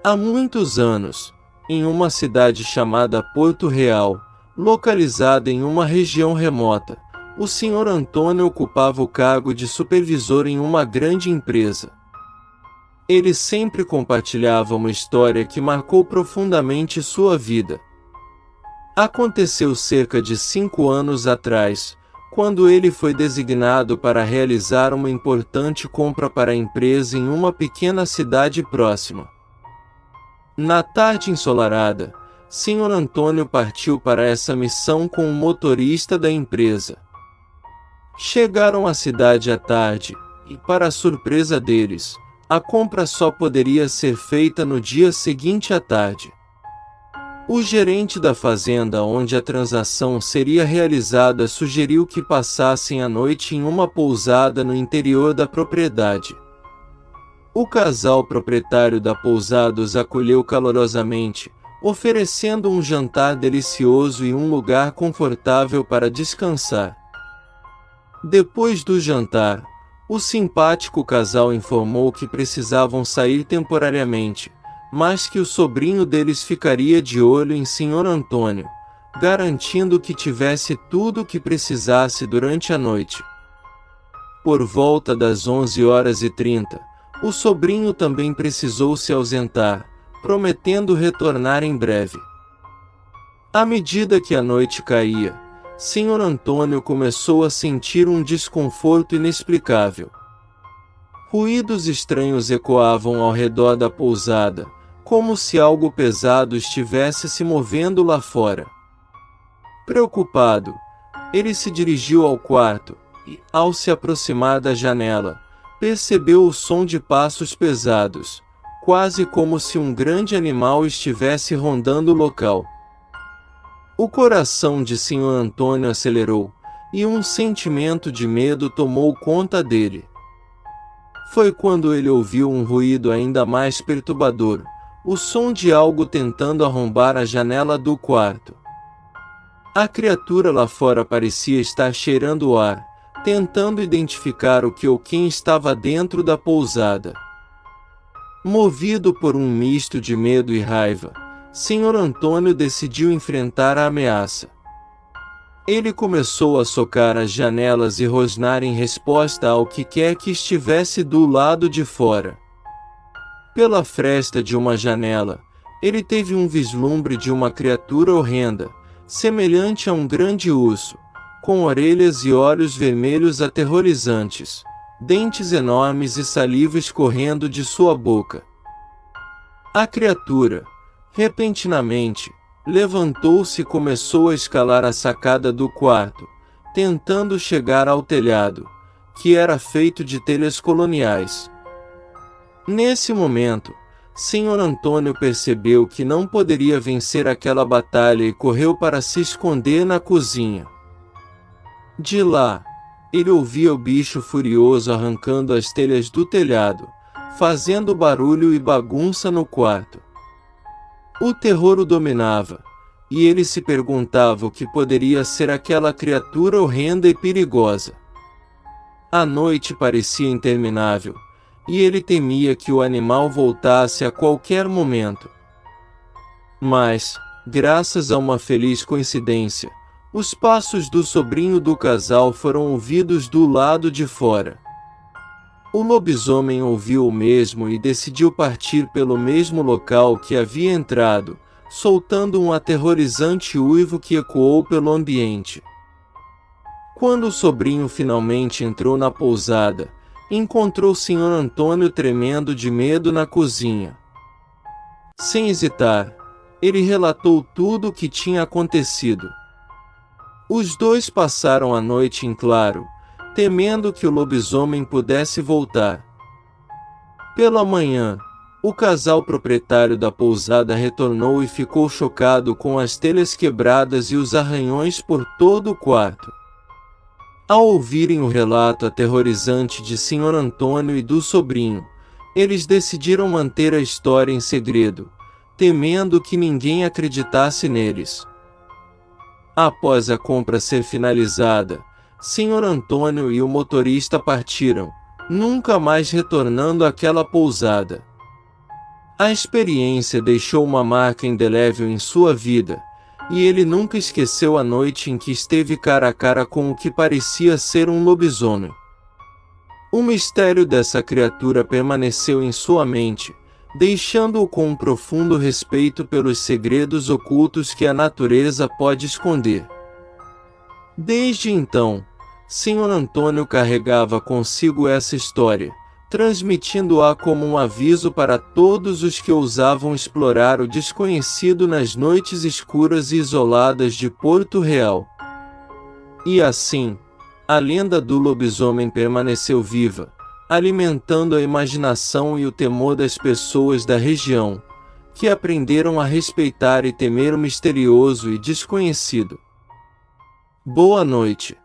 Há muitos anos, em uma cidade chamada Porto Real, localizada em uma região remota, o Sr. Antônio ocupava o cargo de supervisor em uma grande empresa. Ele sempre compartilhava uma história que marcou profundamente sua vida. Aconteceu cerca de 5 anos atrás, quando ele foi designado para realizar uma importante compra para a empresa em uma pequena cidade próxima. Na tarde ensolarada, Sr. Antônio partiu para essa missão com o motorista da empresa. Chegaram à cidade à tarde, e para a surpresa deles, a compra só poderia ser feita no dia seguinte à tarde. O gerente da fazenda onde a transação seria realizada sugeriu que passassem a noite em uma pousada no interior da propriedade. O casal proprietário da pousada os acolheu calorosamente, oferecendo um jantar delicioso e um lugar confortável para descansar. Depois do jantar, o simpático casal informou que precisavam sair temporariamente, mas que o sobrinho deles ficaria de olho em Sr. Antônio, garantindo que tivesse tudo o que precisasse durante a noite. Por volta das 11h30, o sobrinho também precisou se ausentar, prometendo retornar em breve. À medida que a noite caía, Sr. Antônio começou a sentir um desconforto inexplicável. Ruídos estranhos ecoavam ao redor da pousada, como se algo pesado estivesse se movendo lá fora. Preocupado, ele se dirigiu ao quarto e, ao se aproximar da janela, percebeu o som de passos pesados, quase como se um grande animal estivesse rondando o local. O coração de Sr. Antônio acelerou, e um sentimento de medo tomou conta dele. Foi quando ele ouviu um ruído ainda mais perturbador, o som de algo tentando arrombar a janela do quarto. A criatura lá fora parecia estar cheirando o ar, tentando identificar o que ou quem estava dentro da pousada. Movido por um misto de medo e raiva, Sr. Antônio decidiu enfrentar a ameaça. Ele começou a socar as janelas e rosnar em resposta ao que quer que estivesse do lado de fora. Pela fresta de uma janela, ele teve um vislumbre de uma criatura horrenda, semelhante a um grande urso, com orelhas e olhos vermelhos aterrorizantes, dentes enormes e saliva escorrendo de sua boca. A criatura, repentinamente, levantou-se e começou a escalar a sacada do quarto, tentando chegar ao telhado, que era feito de telhas coloniais. Nesse momento, Sr. Antônio percebeu que não poderia vencer aquela batalha e correu para se esconder na cozinha. De lá, ele ouvia o bicho furioso arrancando as telhas do telhado, fazendo barulho e bagunça no quarto. O terror o dominava, e ele se perguntava o que poderia ser aquela criatura horrenda e perigosa. A noite parecia interminável, e ele temia que o animal voltasse a qualquer momento. Mas, graças a uma feliz coincidência, os passos do sobrinho do casal foram ouvidos do lado de fora. O lobisomem ouviu o mesmo e decidiu partir pelo mesmo local que havia entrado, soltando um aterrorizante uivo que ecoou pelo ambiente. Quando o sobrinho finalmente entrou na pousada, encontrou o Sr. Antônio tremendo de medo na cozinha. Sem hesitar, ele relatou tudo o que tinha acontecido. Os dois passaram a noite em claro, temendo que o lobisomem pudesse voltar. Pela manhã, o casal proprietário da pousada retornou e ficou chocado com as telhas quebradas e os arranhões por todo o quarto. Ao ouvirem o relato aterrorizante de Sr. Antônio e do sobrinho, eles decidiram manter a história em segredo, temendo que ninguém acreditasse neles. Após a compra ser finalizada, Sr. Antônio e o motorista partiram, nunca mais retornando àquela pousada. A experiência deixou uma marca indelével em sua vida, e ele nunca esqueceu a noite em que esteve cara a cara com o que parecia ser um lobisomem. O mistério dessa criatura permaneceu em sua mente, deixando-o com um profundo respeito pelos segredos ocultos que a natureza pode esconder. Desde então, Sr. Antônio carregava consigo essa história, transmitindo-a como um aviso para todos os que ousavam explorar o desconhecido nas noites escuras e isoladas de Porto Real. E assim, a lenda do lobisomem permaneceu viva, alimentando a imaginação e o temor das pessoas da região, que aprenderam a respeitar e temer o misterioso e desconhecido. Boa noite.